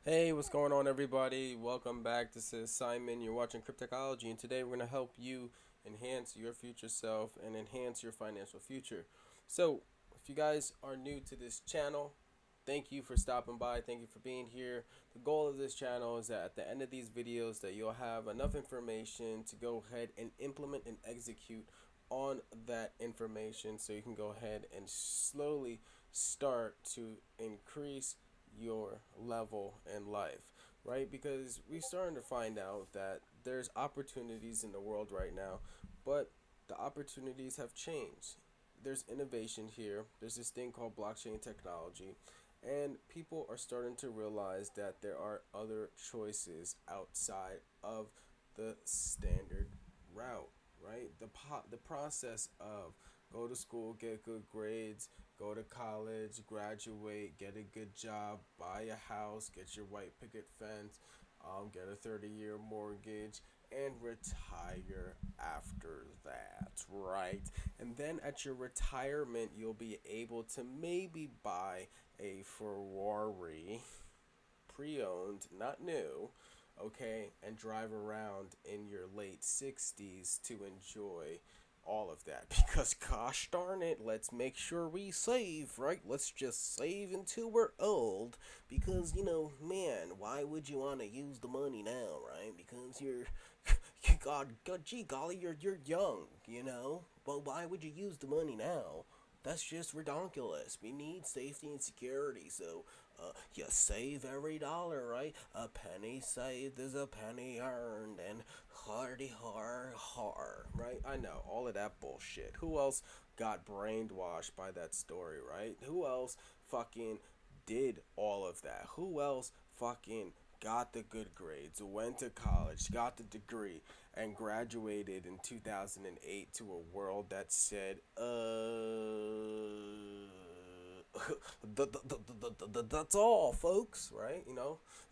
Hey, what's going on, everybody? Welcome back. This is Simon. You're watching Cryptechology, and today we're going to help you enhance your future self and enhance your financial future. So, if you guys are new to this channel, thank you for stopping by. Thank you for being here. The goal of this channel is that at the end of these videos that you'll have enough information to go ahead and implement and execute on that information so you can go ahead and slowly start to increase your level in life, right? Because we're starting to find out that there's opportunities in the world right now, but the opportunities have changed. There's innovation here. There's this thing called blockchain technology, and people are starting to realize that there are other choices outside of the standard route, right? The process of go to school, get good grades, go to college, graduate, get a good job, buy a house, get your white picket fence, get a 30-year mortgage, and retire after that, right? And then at your retirement, you'll be able to maybe buy a Ferrari, pre-owned, not new, okay, and drive around in your late 60s to enjoy all of that. Because gosh darn it, let's make sure we save, right? Let's just save until we're old. Because, man, why would you want to use the money now, right? Because you're God, gee golly, you're young, but why would you use the money now? That's just ridiculous. We need safety and security, so you save every dollar, right? A penny saved is a penny earned, and hardy har, right? I know all of that bullshit. Who else got brainwashed by that story, right? Who else fucking did all of that? Who else fucking got the good grades, went to college, got the degree, and graduated in 2008 to a world that said, that's all, folks, right?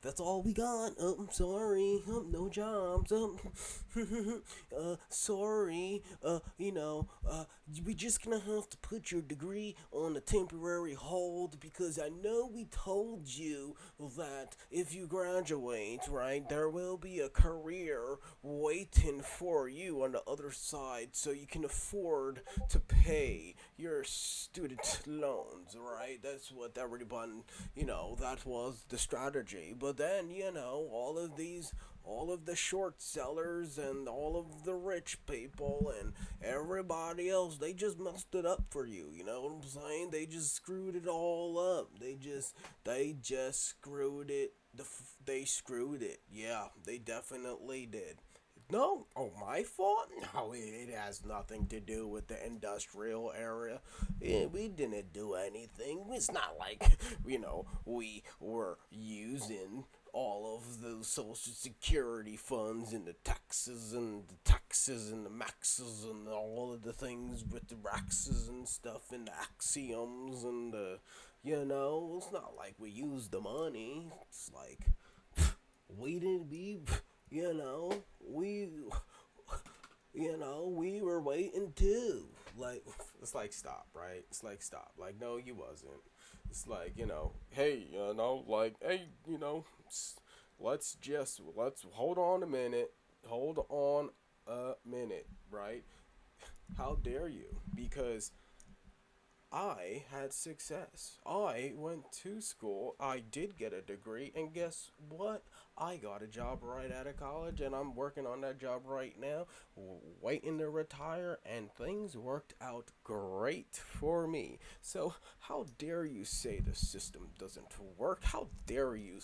That's all we got. I'm sorry, no jobs. Sorry. We just gonna have to put your degree on a temporary hold because I know we told you that if you graduate, right, there will be a career waiting for you on the other side so you can afford to pay your student loans, right? That's what everyone, that was the strategy. But then, all of the short sellers and all of the rich people and everybody else, they just messed it up for you. You know what I'm saying? They just screwed it all up. They just screwed it. They screwed it. Yeah, they definitely did. No, oh, my fault? No, it has nothing to do with the industrial area. Yeah, we didn't do anything. It's not like, we were using all of the social security funds and the taxes and the maxes and all of the things with the raxes and stuff and the axioms and it's not like we used the money. It's like we didn't be, you know, we, we were waiting too. Like, it's like, stop, right? It's like, stop. Like, no, you wasn't. It's like, hey, like, hey, let's hold on a minute. Hold on a minute, right? How dare you? Because I had success. I went to school. I did get a degree. And guess what? I got a job right out of college. And I'm working on that job right now, waiting to retire. And things worked out great for me. So, how dare you say the system doesn't work? How dare you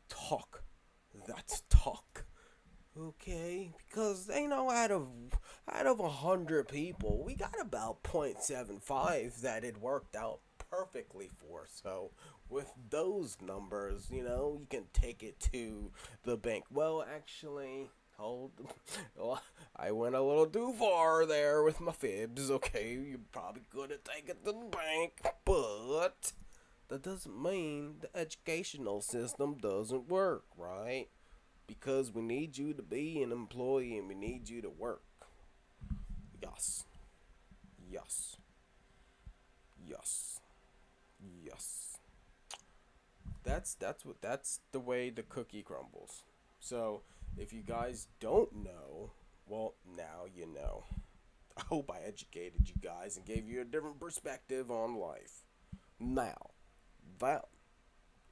talk that talk? Okay, because out of 100 people, we got about 0.75 that it worked out perfectly for. So with those numbers, you can take it to the bank. Well, actually, hold. Well, I went a little too far there with my fibs. Okay, you probably could have taken it to the bank, but that doesn't mean the educational system doesn't work, right? Because we need you to be an employee and we need you to work. Yes. Yes. Yes. Yes. that's the way the cookie crumbles. So if you guys don't know, well, now you know. I hope I educated you guys and gave you a different perspective on life. Now, that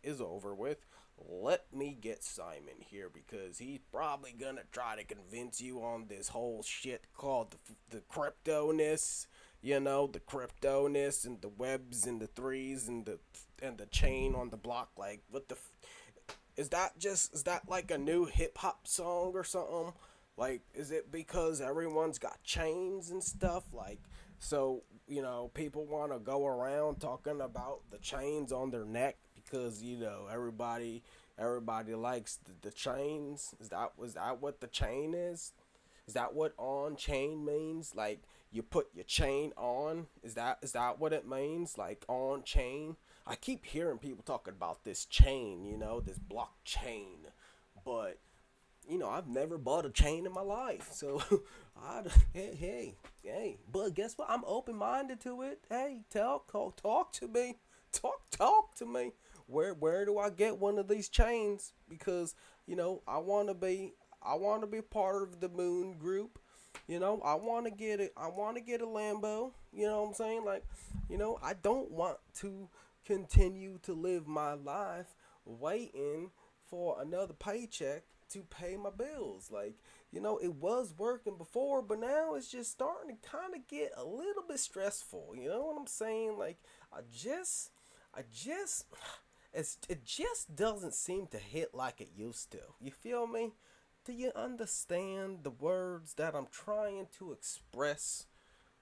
is over with. Let me get Simon here because he's probably gonna try to convince you on this whole shit called the cryptoness. You know, the cryptoness and the webs and the threes and the chain on the block. Like, what the is that like a new hip hop song or something? Like, is it because everyone's got chains and stuff? Like, so people want to go around talking about the chains on their neck because everybody likes the chains. Is that what the chain is? Is that what on chain means? Like, you put your chain on? Is that what it means? Like, on chain? I keep hearing people talking about this chain, this blockchain, but I've never bought a chain in my life. So, hey. But guess what? I'm open minded to it. Hey, talk to me. Talk to me. Where do I get one of these chains? Because I want to be part of the Moon Group. I want to get it. I want to get a Lambo. You know what I'm saying? Like, I don't want to continue to live my life waiting for another paycheck to pay my bills. Like, it was working before, but now it's just starting to kind of get a little bit stressful. You know what I'm saying? Like, I just, it just doesn't seem to hit like it used to. You feel me? Do you understand the words that I'm trying to express?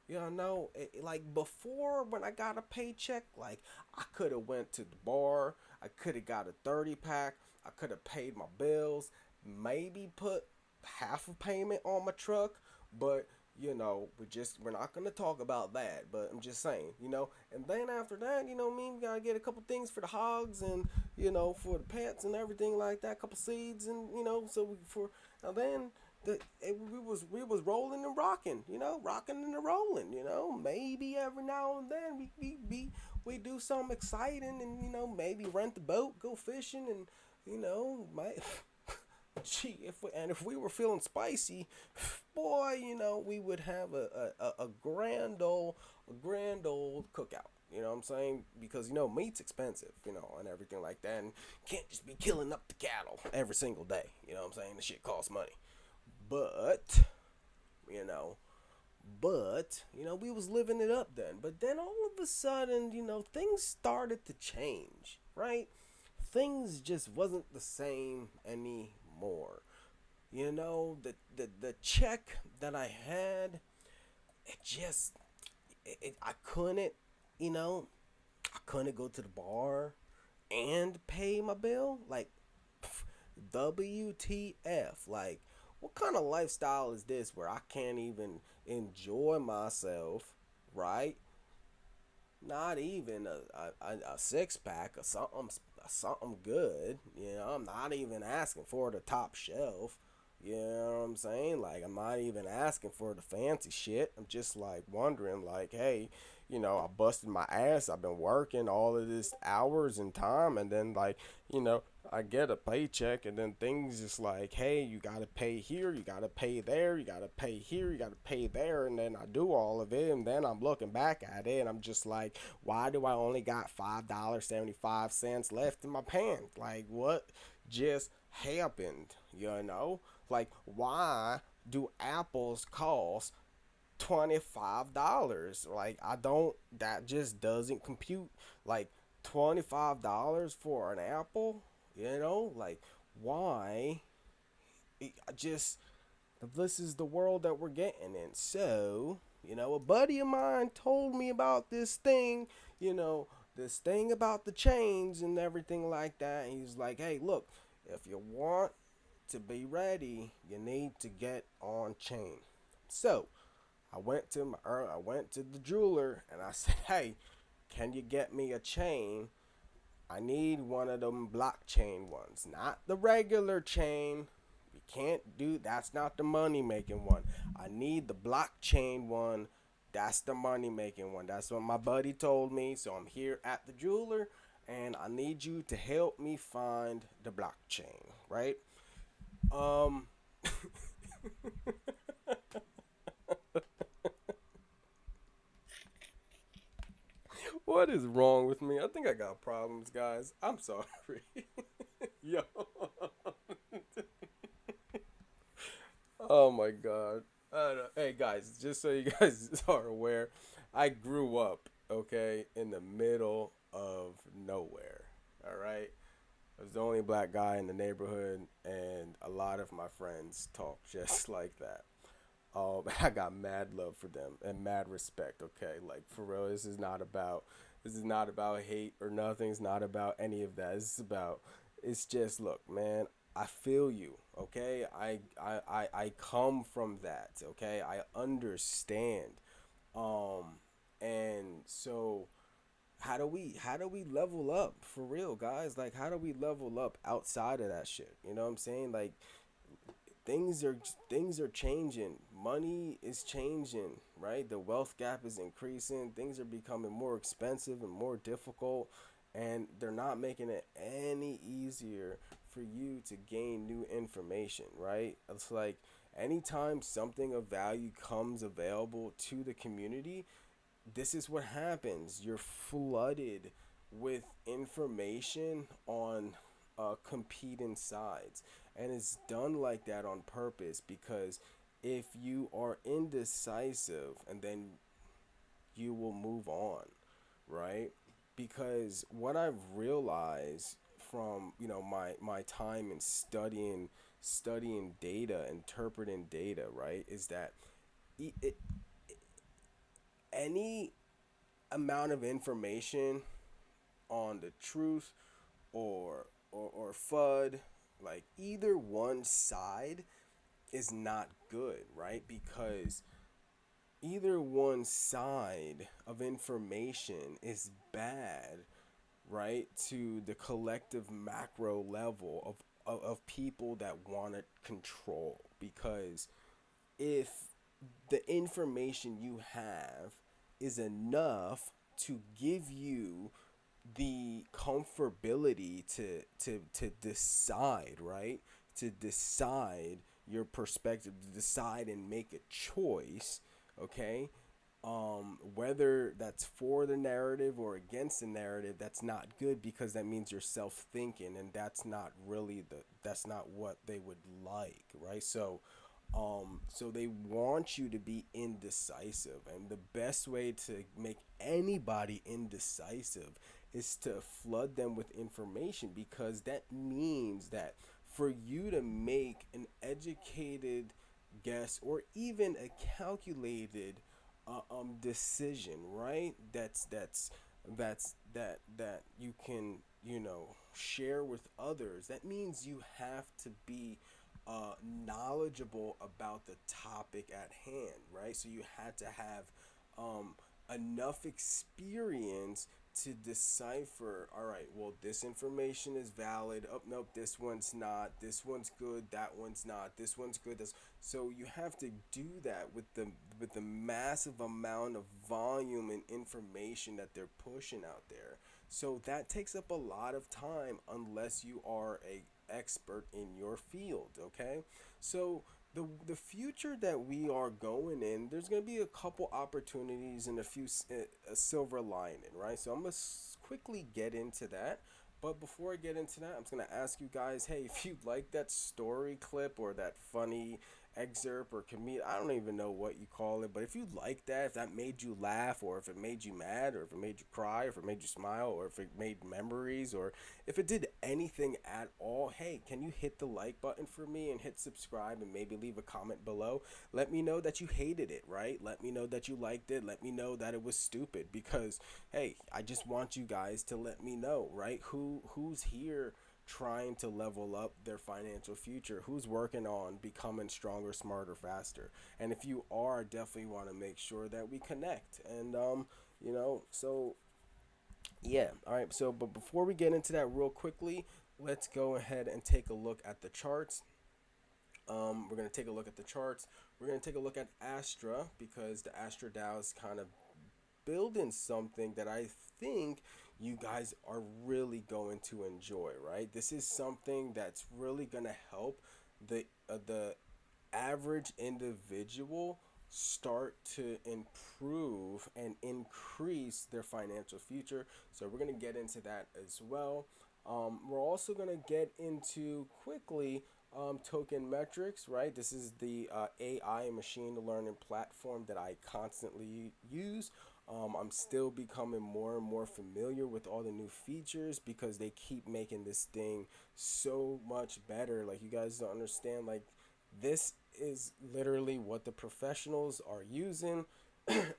Like before when I got a paycheck, like I could have went to the bar, I could have got a 30 pack, I could have paid my bills, maybe put half a payment on my truck, but we're not gonna talk about that. But I'm just saying, and then after that, we gotta get a couple things for the hogs and for the pets and everything like that, a couple seeds and so and then we was rolling and rocking, rocking and rolling, maybe every now and then we do something exciting and maybe rent the boat, go fishing and might gee, if we were feeling spicy, boy, we would have a grand old cookout. You know what I'm saying? Because meat's expensive, and everything like that, and can't just be killing up the cattle every single day. You know what I'm saying? The shit costs money. But you know, we was living it up then. But then all of a sudden, things started to change, right? Things just wasn't the same anymore. The check that I had, it just I couldn't, you know, I couldn't go to the bar and pay my bill. Like, WTF? Like, what kind of lifestyle is this where I can't even enjoy myself, right? Not even a six pack or something good. I'm not even asking for the top shelf. You know what I'm saying? Like, I'm not even asking for the fancy shit. I'm just like wondering, like, hey, I busted my ass. I've been working all of this hours and time, and then like, I get a paycheck, and then things just like, hey, you gotta pay here, you gotta pay there, you gotta pay here, you gotta pay there, and then I do all of it, and then I'm looking back at it, and I'm just like, why do I only got $5.75 left in my pants? Like, what just happened? Like, why do apples cost $25? Like, I don't, that just doesn't compute. Like, $25 for an apple, like, why? I just, this is the world that we're getting in. So, a buddy of mine told me about this thing about the chains and everything like that. And he's like, hey, look, if you want to be ready, you need to get on chain. So, I went to the jeweler and I said, "Hey, can you get me a chain? I need one of them blockchain ones, not the regular chain. We can't do that's not the money making one. I need the blockchain one. That's the money making one." That's what my buddy told me. So I'm here at the jeweler and I need you to help me find the blockchain, right? Um, what is wrong with me? I think I got problems, guys. I'm sorry. Yo. Oh my god. Hey guys, just so you guys are aware, I grew up, okay, in the middle of nowhere. All right? I was the only black guy in the neighborhood, and a lot of my friends talk just like that. I got mad love for them and mad respect. Okay, like for real, this is not about hate or nothing. It's not about any of that. It's just look, man. I feel you. Okay, I come from that. Okay, I understand. Um, and so how do we level up for real, guys? Like, how do we level up outside of that shit? You know what I'm saying? Like, things are things are changing, money is changing, right? The wealth gap is increasing, things are becoming more expensive and more difficult, and they're not making it any easier for you to gain new information, right? It's like anytime something of value comes available to the community, this is what happens. You're flooded with information on competing sides. And it's done like that on purpose because if you are indecisive and then you will move on, right? Because what I've realized from my time in studying data, interpreting data, right, is that it, any amount of information on the truth or FUD, like either one side is not good, right? Because either one side of information is bad, right? To the collective macro level of people that want to control. Because if the information you have is enough to give you the comfortability to decide, right? To decide your perspective, to decide and make a choice, okay? Whether that's for the narrative or against the narrative, that's not good because that means you're self-thinking, and that's not what they would like, right? So they want you to be indecisive, and the best way to make anybody indecisive is to flood them with information, because that means that for you to make an educated guess or even a calculated decision, right? That you can share with others. That means you have to be knowledgeable about the topic at hand, right? So you had to have um, enough experience to decipher, all right, well, this information is valid. Oh, nope, this one's not. This one's good. That one's not. This one's good. So you have to do that with the massive amount of volume and information that they're pushing out there. So that takes up a lot of time unless you are a expert in your field, okay? So the future that we are going in, there's going to be a couple opportunities and a silver lining, right? So I'm going to quickly get into that. But before I get into that, I'm just going to ask you guys, hey, if you like that story clip or that funny excerpt or comedian, I don't even know what you call it, but if you like that, if that made you laugh, or if it made you mad, or if it made you cry, or if it made you smile, or if it made memories, or if it did anything at all, hey, can you hit the like button for me and hit subscribe and maybe leave a comment below? Let me know that you hated it, right? Let me know that you liked it. Let me know that it was stupid, because hey, I just want you guys to let me know, right? Who's here trying to level up their financial future, who's working on becoming stronger, smarter, faster. And if you are, definitely want to make sure that we connect. And so yeah, all right. So but before we get into that real quickly, let's go ahead and take a look at the charts. We're going to take a look at the charts. We're going to take a look at Astra, because the Astra DAO is kind of building something that I think you guys are really going to enjoy, right? This is something that's really going to help the average individual start to improve and increase their financial future. So we're going to get into that as well. We're also going to get into quickly token metrics, right? This is the AI machine learning platform that I constantly use. I'm still becoming more and more familiar with all the new features because they keep making this thing so much better. Like, you guys don't understand, like, this is literally what the professionals are using,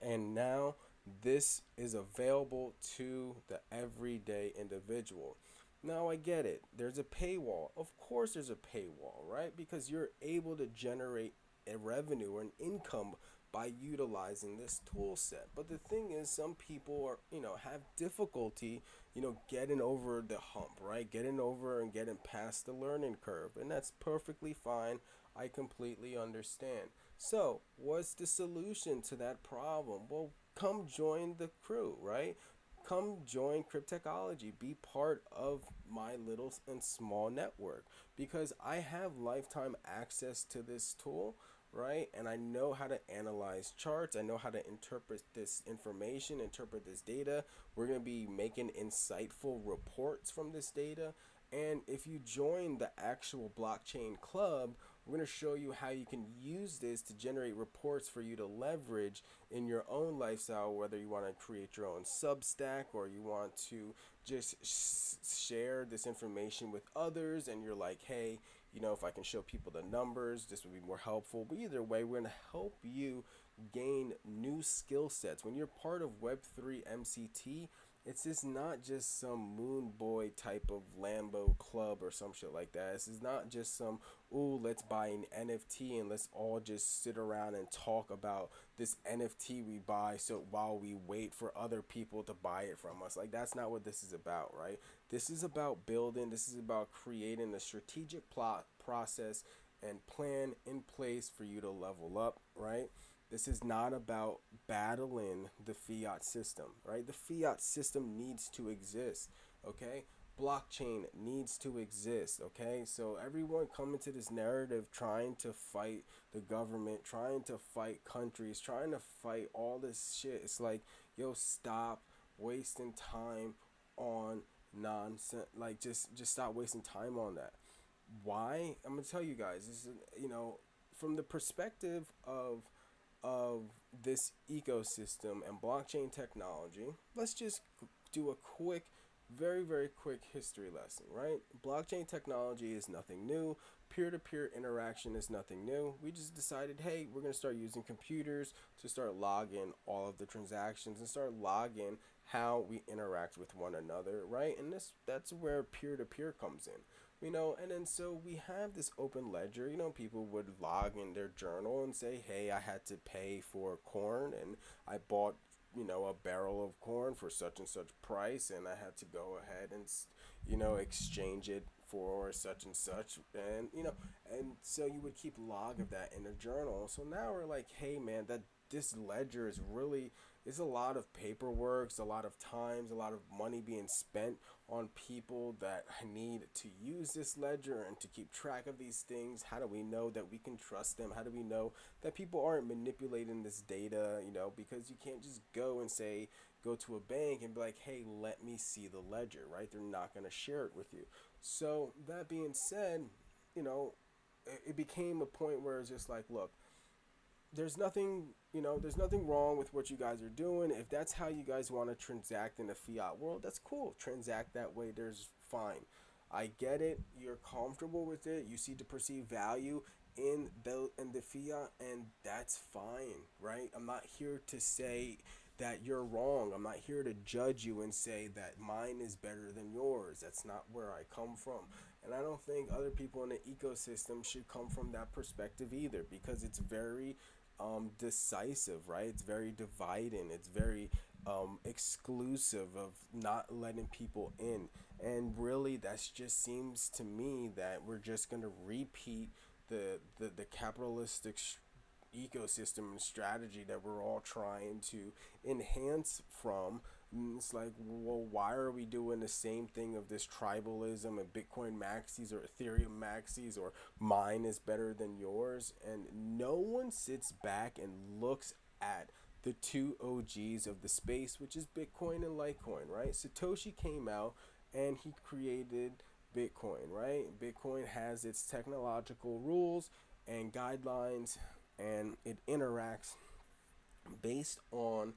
and now this is available to the everyday individual. Now I get it. There's a paywall. Of course there's a paywall, right? Because you're able to generate a revenue or an income by utilizing this tool set. But the thing is, some people are, have difficulty, getting over the hump, right? Getting over and getting past the learning curve. And that's perfectly fine. I completely understand. So, what's the solution to that problem? Well, come join the crew, right? Come join Cryptechology. Be part of my little and small network because I have lifetime access to this tool, right? And I know how to analyze charts. I know how to interpret this information, interpret this data. We're going to be making insightful reports from this data. And if you join the actual blockchain club, we're going to show you how you can use this to generate reports for you to leverage in your own lifestyle, whether you want to create your own Substack or you want to just share this information with others and you're like, hey, if I can show people the numbers, this would be more helpful. But either way, we're going to help you gain new skill sets. When you're part of Web3 MCT, it's just not just some moon boy type of Lambo club or some shit like that. This is not just some, ooh, let's buy an NFT and let's all just sit around and talk about this NFT we buy so while we wait for other people to buy it from us. Like, that's not what this is about, right? This is about building, this is about creating a strategic plot process and plan in place for you to level up, right? This is not about battling the fiat system, right? The fiat system needs to exist, okay? Blockchain needs to exist, okay? So everyone coming to this narrative trying to fight the government, trying to fight countries, trying to fight all this shit. It's like, yo, stop wasting time on nonsense. Like, just stop wasting time on that. Why? I'm gonna tell you guys. This is, from the perspective of this ecosystem and blockchain technology, let's just do a quick, very, very quick history lesson, right? Blockchain technology is nothing new. Peer to peer interaction is nothing new. We just decided, hey, we're going to start using computers to start logging all of the transactions and start logging how we interact with one another, right? And that's where peer to peer comes in. And then so we have this open ledger. People would log in their journal and say, hey, I had to pay for corn and I bought, a barrel of corn for such and such price, and I had to go ahead and, exchange it for such and such. And so you would keep log of that in a journal. So now we're like, hey, man, that this ledger is really, it's a lot of paperwork, it's a lot of times, a lot of money being spent on people that need to use this ledger and to keep track of these things. How do we know that we can trust them? How do we know that people aren't manipulating this data? Because you can't just go and say, go to a bank and be like, hey, let me see the ledger, right? They're not going to share it with you. So that being said, it became a point where it's just like, look, there's nothing wrong with what you guys are doing. If that's how you guys want to transact in the fiat world, that's cool. Transact that way, there's fine. I get it. You're comfortable with it. You see the perceived value in the fiat, and that's fine, right? I'm not here to say that you're wrong. I'm not here to judge you and say that mine is better than yours. That's not where I come from. And I don't think other people in the ecosystem should come from that perspective either, because it's very decisive, right? It's very dividing. It's very exclusive of not letting people in. And really, that's just seems to me that we're just going to repeat the capitalistic ecosystem and strategy that we're all trying to enhance from It's like, well, why are we doing the same thing of this tribalism and Bitcoin maxis or Ethereum maxis or mine is better than yours? And no one sits back and looks at the two OGs of the space, which is Bitcoin and Litecoin, right? Satoshi came out and he created Bitcoin, right? Bitcoin has its technological rules and guidelines, and it interacts based on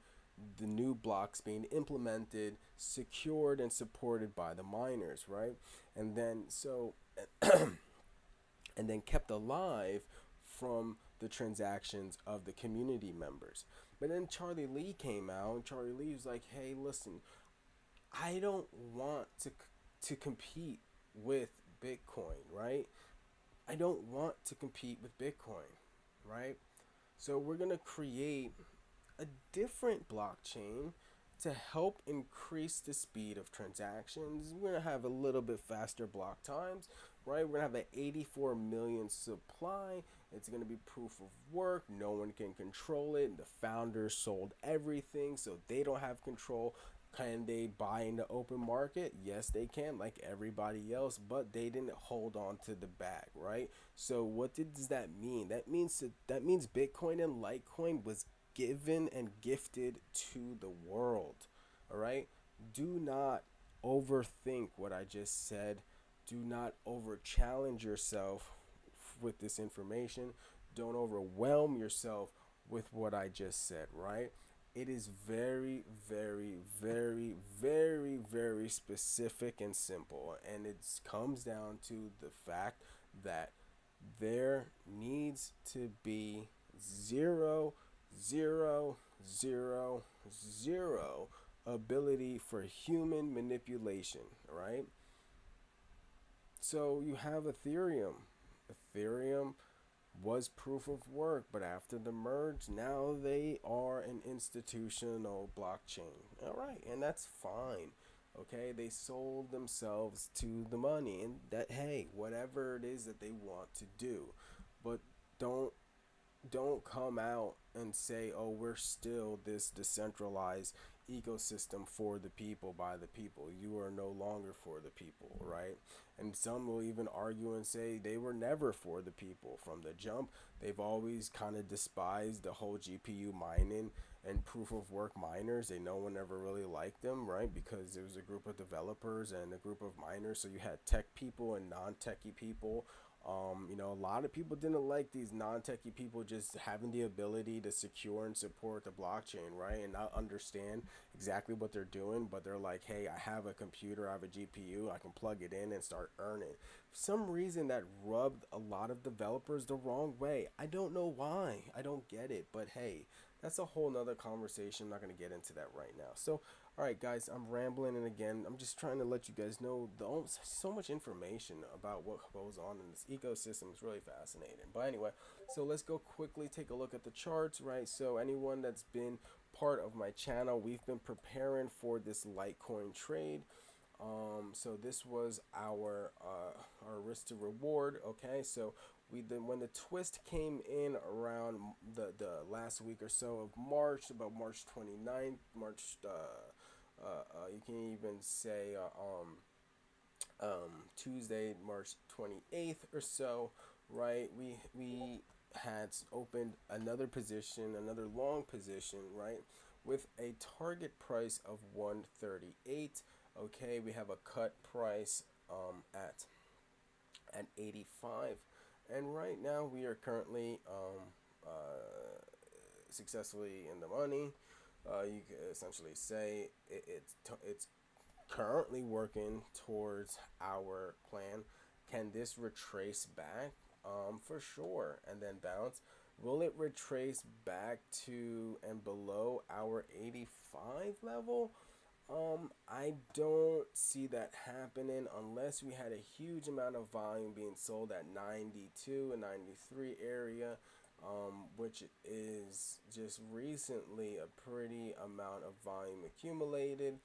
the new blocks being implemented, secured, and supported by the miners, right? And then so and then kept alive from the transactions of the community members. But then Charlie Lee came out, and Charlie Lee was like, "Hey, listen, I don't want to compete with Bitcoin, right? I don't want to compete with Bitcoin, right? So we're going to create a different blockchain to help increase the speed of transactions. We're going to have a little bit faster block times, right? We're going to have an 84 million supply. It's going to be proof of work. No one can control it. The founders sold everything, so they don't have control. Can they buy in the open market? Yes, they can, like everybody else, but they didn't hold on to the bag, right? So does that mean? That means Bitcoin and Litecoin was given and gifted to the world. All right? Do not overthink what I just said. Do not over challenge yourself with this information. Don't overwhelm yourself with what I just said, right? It is very, very, very, very, very specific and simple. And it comes down to the fact that there needs to be zero, zero, zero, zero ability for human manipulation, right? So you have Ethereum. Ethereum was proof of work, but after the merge, now they are an institutional blockchain. All right, and that's fine. Okay, they sold themselves to the money, and that, hey, whatever it is that they want to do, but don't don't come out and say, oh, we're still this decentralized ecosystem for the people, by the people. You are no longer for the people, right? And some will even argue and say they were never for the people from the jump. They've always kind of despised the whole GPU mining and proof of work miners. No one ever really liked them, right? Because there was a group of developers and a group of miners. So you had tech people and non-techie people. A lot of people didn't like these non-techie people just having the ability to secure and support the blockchain, right? And not understand exactly what they're doing, but they're like, hey, I have a computer, I have a GPU, I can plug it in and start earning. For some reason that rubbed a lot of developers the wrong way. I don't know why. I don't get it, but hey, that's a whole nother conversation. I'm not going to get into that right now. So all right, guys, I'm rambling, and again, I'm just trying to let you guys know so much information about what goes on in this ecosystem is really fascinating. But anyway, so let's go quickly take a look at the charts, right? So anyone that's been part of my channel, we've been preparing for this Litecoin trade. So this was our risk to reward. Okay, so we then when the twist came in around the last week or so of March, about March 29th, you can even say Tuesday, March 28th or so, right? We had opened another position, another long position, right, with a target price of 138. Okay, we have a cut price at 85, and right now we are currently successfully in the money. You can essentially say it's currently working towards our plan. Can this retrace back? For sure, and then bounce. Will it retrace back to and below our 85 level? I don't see that happening unless we had a huge amount of volume being sold at 92 and 93 area, which is just recently a pretty amount of volume accumulated.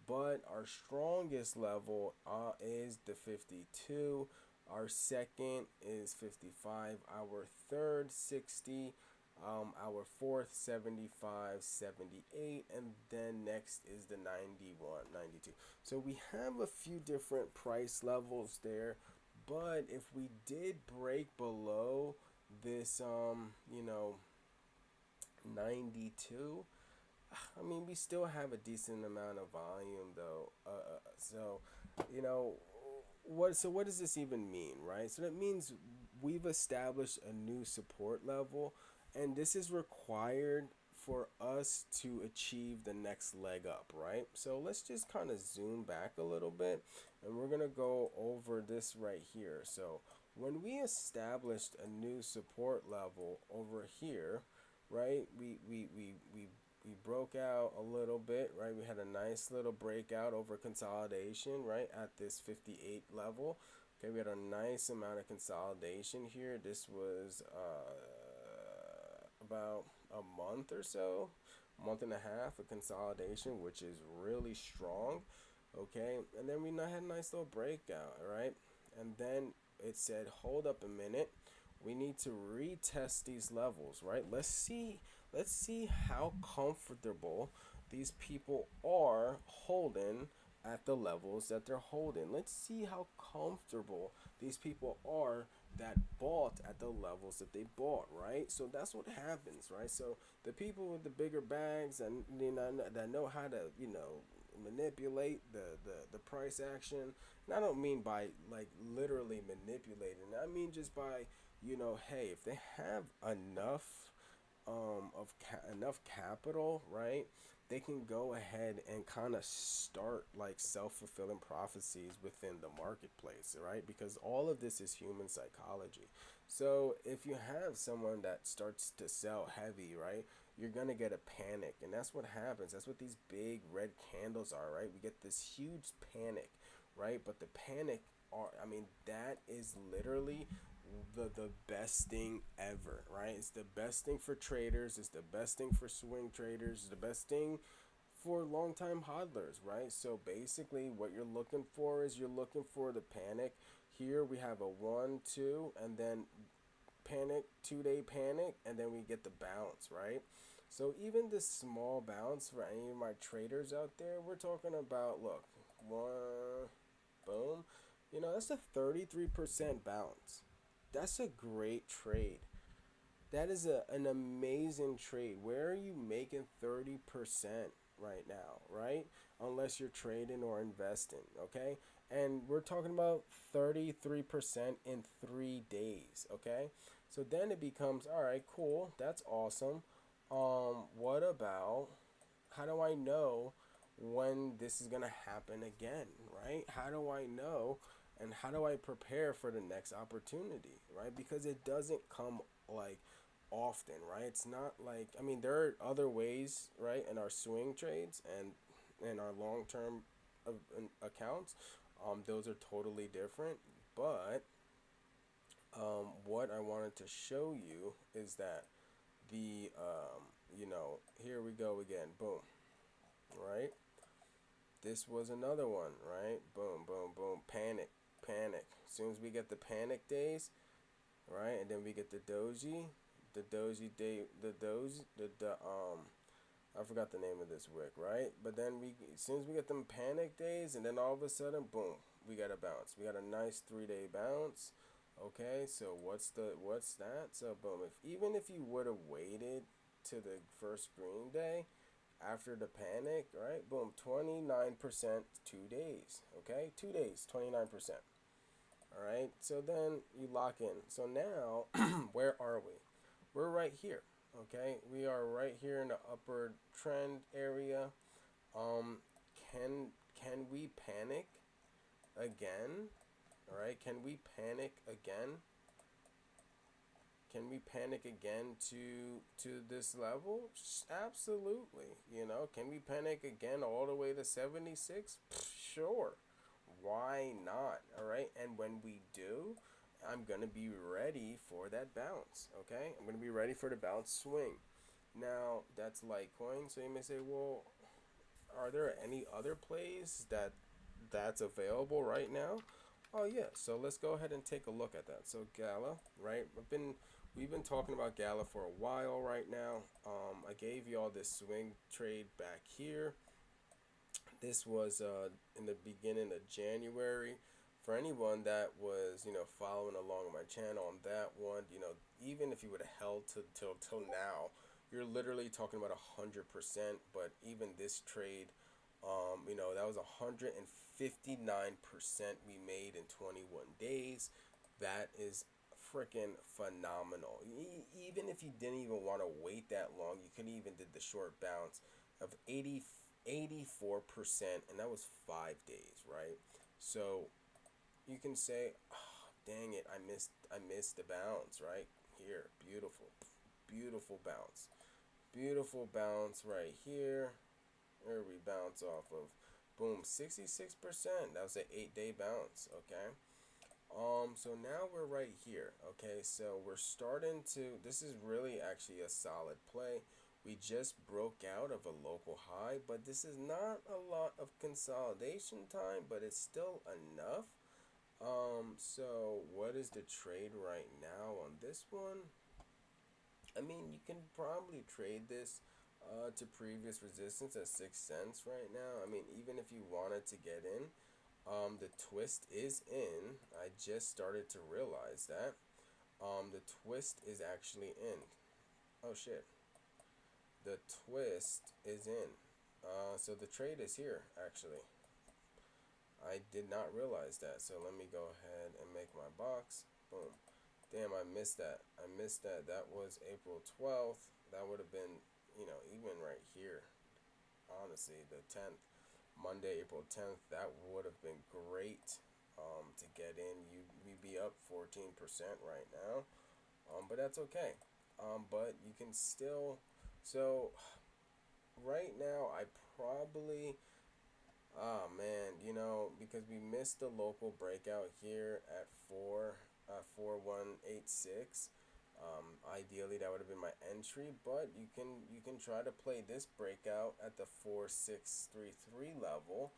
But our strongest level is the 52. Our second is 55. Our third 60. Our fourth 75, 78, and then next is the 91, 92. So we have a few different price levels there, but if we did break below this 92, I mean, we still have a decent amount of volume though. So, you know, what does this even mean, right? So that means we've established a new support level, and this is required for us to achieve the next leg up, right? So let's just kind of zoom back a little bit, and we're gonna go over this right here. So when we established a new support level over here, right? We broke out a little bit, right? We had a nice little breakout over consolidation, right, at this 58 level. Okay, we had a nice amount of consolidation here. This was about a month or so, a month and a half of consolidation, which is really strong. Okay, and then we had a nice little breakout, right? And then it said, hold up a minute, we need to retest these levels, right? Let's see how comfortable these people are holding at the levels that they're holding. Let's see how comfortable these people are that bought at the levels that they bought, right? So that's what happens, right? So the people with the bigger bags and that know how to manipulate the price action. And I don't mean by like literally manipulating. I mean just by hey, if they have enough enough capital, right? They can go ahead and kind of start like self-fulfilling prophecies within the marketplace, right? Because all of this is human psychology. So if you have someone that starts to sell heavy, right, you're gonna get a panic, and that's what happens. That's what these big red candles are, right? We get this huge panic, right? But the panic are, I mean, that is literally the best thing ever, right? It's the best thing for traders, it's the best thing for swing traders, it's the best thing for long time hodlers, right? So basically what you're looking for is you're looking for the panic. Here we have a 1 2 and then panic, 2-day panic, and then we get the bounce, right? So even this small bounce for any of my traders out there, we're talking about, look, one, boom, that's a 33% bounce. That's a great trade. That is an amazing trade. Where are you making 30% right now, right? Unless you're trading or investing, okay? And we're talking about 33% in 3 days, okay? So then it becomes, all right, cool. That's awesome. What about, how do I know when this is going to happen again, right? How do I know and how do I prepare for the next opportunity, right? Because it doesn't come like often, right? It's not like, I mean, there are other ways, right, in our swing trades and in our long-term accounts. Those are totally different, but what I wanted to show you is that the here we go again, boom, right? This was another one, right? Boom, boom, boom, panic, panic. As soon as we get the panic days, right, and then we get the doji day, I forgot the name of this wick, right? But then as soon as we get them panic days, and then all of a sudden, boom, we got a bounce. We got a nice 3-day bounce. Okay, so what's that? So boom, even if you would have waited to the first green day after the panic, right? Boom, 29%, 2 days. Okay, 2 days, 29%. All right, so then you lock in. So now, where are we? We're right here. Okay, we are right here in the upper trend area. Um, can we panic again? All right, can we panic again? Can we panic again to this level? Absolutely. Can we panic again all the way to 76? Sure. Why not? All right, and when we do, I'm gonna be ready for that bounce. Okay, I'm gonna be ready for the bounce swing. Now that's Litecoin, so you may say, well, are there any other plays that's available right now? Oh yeah, so let's go ahead and take a look at that. So Gala, right? we've been talking about Gala for a while right now. I gave y'all this swing trade back here. This was in the beginning of January. For anyone that was, following along my channel on that one, even if you would have held to till now, you're literally talking about 100%. But even this trade, that was 159% we made in 21 days. That is freaking phenomenal. Even if you didn't even want to wait that long, you could even did the short bounce of 84%, and that was 5 days, right? So you can say, oh, dang it, I missed the bounce right here. Beautiful bounce, beautiful bounce right here. Where we bounce off of, boom, 66%. That was an 8-day bounce. Okay. So now we're right here. Okay, so we're starting to. This is really actually a solid play. We just broke out of a local high, but this is not a lot of consolidation time, but it's still enough. So what is the trade right now on this one? I mean, you can probably trade this to previous resistance at 6 cents right now. I mean, even if you wanted to get in, the twist is in. I just started to realize that. The twist is actually in. Oh shit. The twist is in. So the trade is here actually. I did not realize that. So let me go ahead and make my box. Boom. Damn, I missed that. I missed that. That was April 12th. That would have been, even right here. Honestly, the 10th. Monday, April 10th. That would have been great to get in. We'd be up 14% right now. But that's okay. But you can still. So, right now, I probably. Ah man, because we missed the local breakout here at 4186. Ideally, that would have been my entry, but you can try to play this breakout at the 4633 level.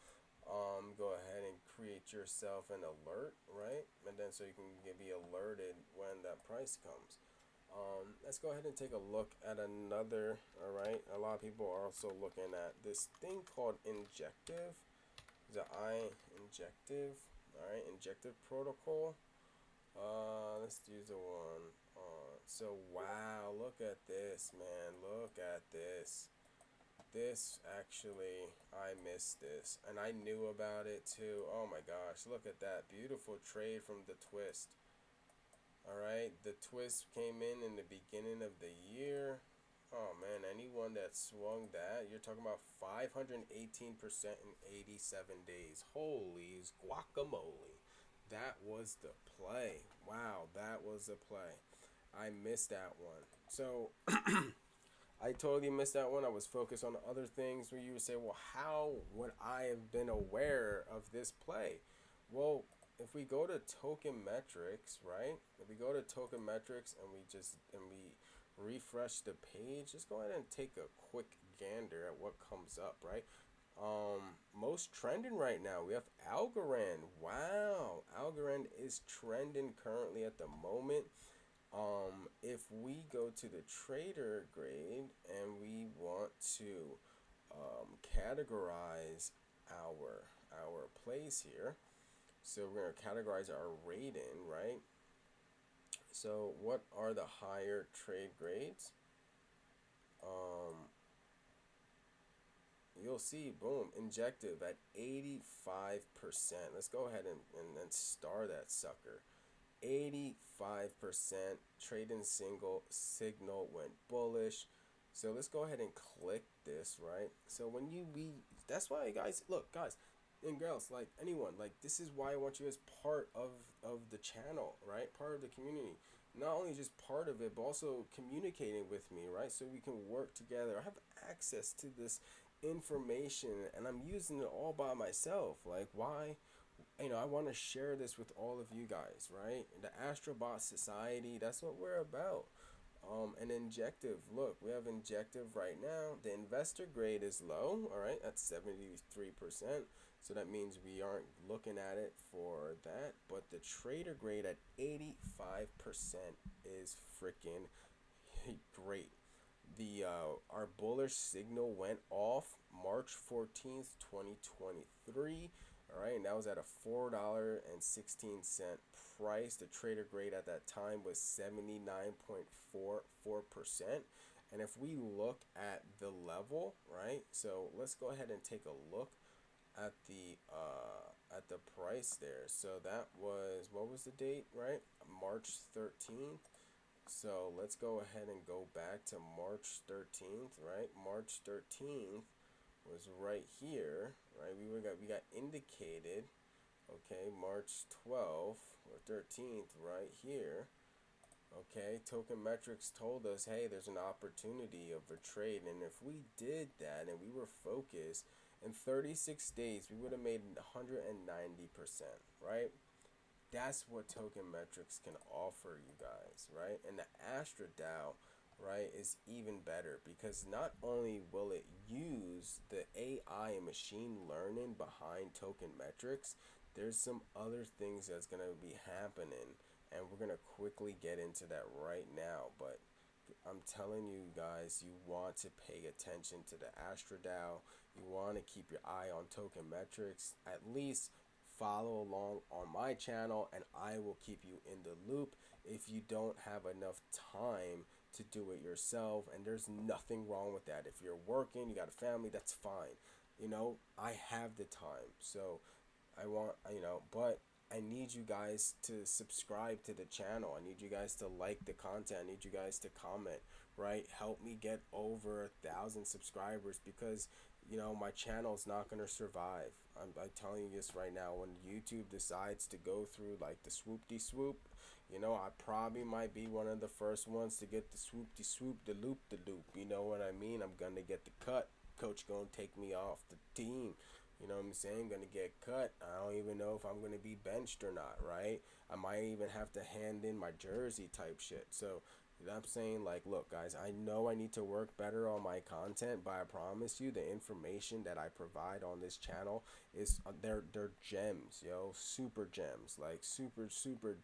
Go ahead and create yourself an alert, right? And then so you can be alerted when that price comes. Let's go ahead and take a look at another. All right, a lot of people are also looking at this thing called injective. The I injective. All right, injective protocol. Let's use the one. So wow, look at this, man. Look at this. This actually, I missed this, and I knew about it too. Oh my gosh, look at that beautiful trade from the twist. All right, the twist came in the beginning of the year. Oh man, anyone that swung that, you're talking about 518% in 87 days. Holy guacamole. That was the play. Wow, that was the play. I missed that one. So I totally missed that one. I was focused on other things where you would say, well, how would I have been aware of this play? Well, if we go to token metrics, right? If we go to token metrics and we refresh the page, just go ahead and take a quick gander at what comes up, right? Most trending right now, we have Algorand. Wow, Algorand is trending currently at the moment. If we go to the trader grade and we want to categorize our plays here, so we're gonna categorize our rating, right? So what are the higher trade grades? You'll see, boom, injective at 85%. Let's go ahead and star that sucker. 85% trading single signal went bullish. So let's go ahead and click this, right? So when that's why, guys, look, guys and girls, like anyone, like this is why I want you as part of the channel, right? Part of the community. Not only just part of it, but also communicating with me, right? So we can work together. I have access to this information and I'm using it all by myself. Like why? I want to share this with all of you guys, right? The Astrobot Society, that's what we're about. And injective, look, we have injective right now. The investor grade is low, all right, at 73%. So that means we aren't looking at it for that, but the trader grade at 85% is freaking great. The Our bullish signal went off March 14th, 2023. All right, and that was at a $4.16 price. The trader grade at that time was 79.44%. And if we look at the level, right? So let's go ahead and take a look at the price there. So that was, what was the date, right? March 13th. So let's go ahead and go back to March 13th, right? March 13th was right here, right? We got indicated, okay, March 12th or 13th right here. Okay, token metrics told us, hey, there's an opportunity of a trade, and if we did that and we were focused in 36 days, we would have made 190%, right? That's what token metrics can offer you guys, right? And the Astra DAO, right, is even better because not only will it use the AI and machine learning behind token metrics, there's some other things that's going to be happening, and we're going to quickly get into that right now. But I'm telling you guys, you want to pay attention to the Astra DAO. You want to keep your eye on token metrics. At least follow along on my channel, and I will keep you in the loop if you don't have enough time to do it yourself. And there's nothing wrong with that. If you're working, you got a family, that's fine. I have the time. So but I need you guys to subscribe to the channel. I need you guys to like the content. I need you guys to comment, right? Help me get over 1,000 subscribers because, my channel is not going to survive. I'm telling you this right now. When YouTube decides to go through like the swoop-de-swoop, I probably might be one of the first ones to get the swoop-de-swoop, the loop-de-loop. You know what I mean? I'm going to get the cut. Coach going to take me off the team. You know what I'm saying? Gonna get cut. I don't even know if I'm gonna be benched or not, right? I might even have to hand in my jersey type shit. So, I'm saying? Like, look, guys, I know I need to work better on my content, but I promise you the information that I provide on this channel is they're gems, yo, super gems, like super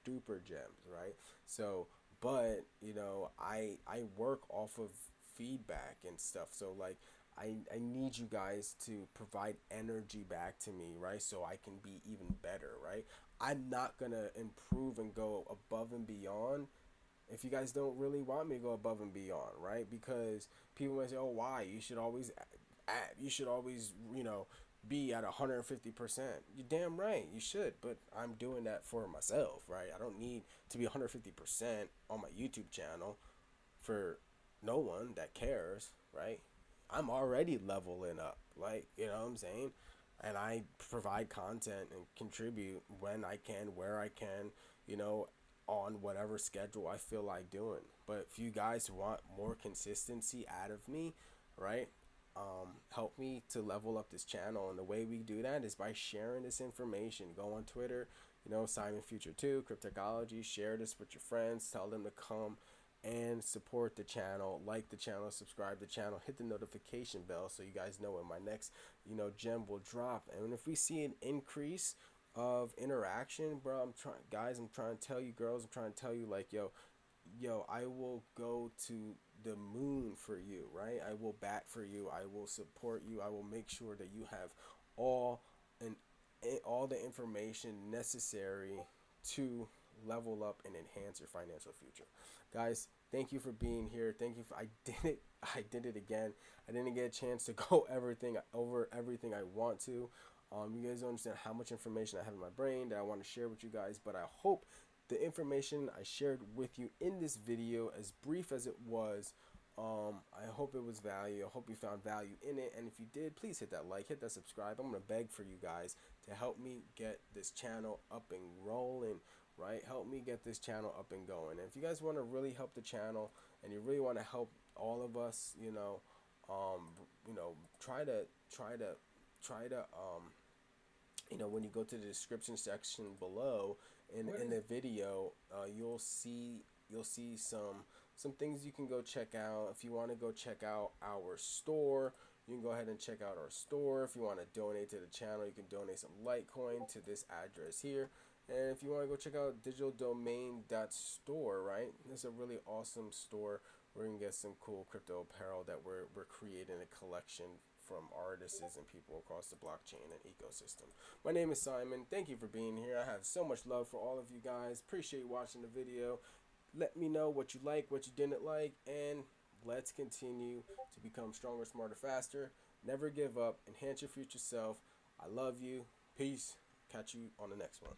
duper gems, right? So, but I work off of feedback and stuff. So like I need you guys to provide energy back to me, right? So I can be even better, right? I'm not gonna improve and go above and beyond if you guys don't really want me to go above and beyond, right? Because people might say, "Oh, why? You should always, be at 150%." You're damn right, you should. But I'm doing that for myself, right? I don't need to be 150% on my YouTube channel for no one that cares, right? I'm already leveling up, like, you know what I'm saying? And I provide content and contribute when I can, where I can, you know, on whatever schedule I feel like doing. But if you guys want more consistency out of me, right? Help me to level up this channel, and the way we do that is by sharing this information. Go on Twitter, Simon Future 2 Cryptechology, share this with your friends, tell them to come and support the channel, like the channel, subscribe to the channel, hit the notification bell so you guys know when my next gem will drop. And if we see an increase of interaction, bro, I'm trying to tell you, girls, I'm trying to tell you, like, yo, I will go to the moon for you, right? I will bat for you, I will support you, I will make sure that you have all and all the information necessary to level up and enhance your financial future. Guys, thank you for being here. Thank you for, I did it again. I didn't get a chance to go over everything I want to. You guys don't understand how much information I have in my brain that I want to share with you guys, but I hope the information I shared with you in this video, as brief as it was, I hope it was value. I hope you found value in it, and if you did, please hit that like, hit that subscribe. I'm gonna beg for you guys to help me get this channel up and rolling, right? Help me get this channel up and going. And if you guys want to really help the channel and you really want to help all of us, try to when you go to the description section below in the video, you'll see some things you can go check out. If you want to go check out our store, You can go ahead and check out our store. If you want to donate to the channel, you can donate some Litecoin to this address here. And if you want to go check out digitaldomain.store, right? It's a really awesome store where you can get some cool crypto apparel that we're creating a collection from artists and people across the blockchain and ecosystem. My name is Simon. Thank you for being here. I have so much love for all of you guys. Appreciate watching the video. Let me know what you like, what you didn't like, and let's continue to become stronger, smarter, faster. Never give up. Enhance your future self. I love you. Peace. Catch you on the next one.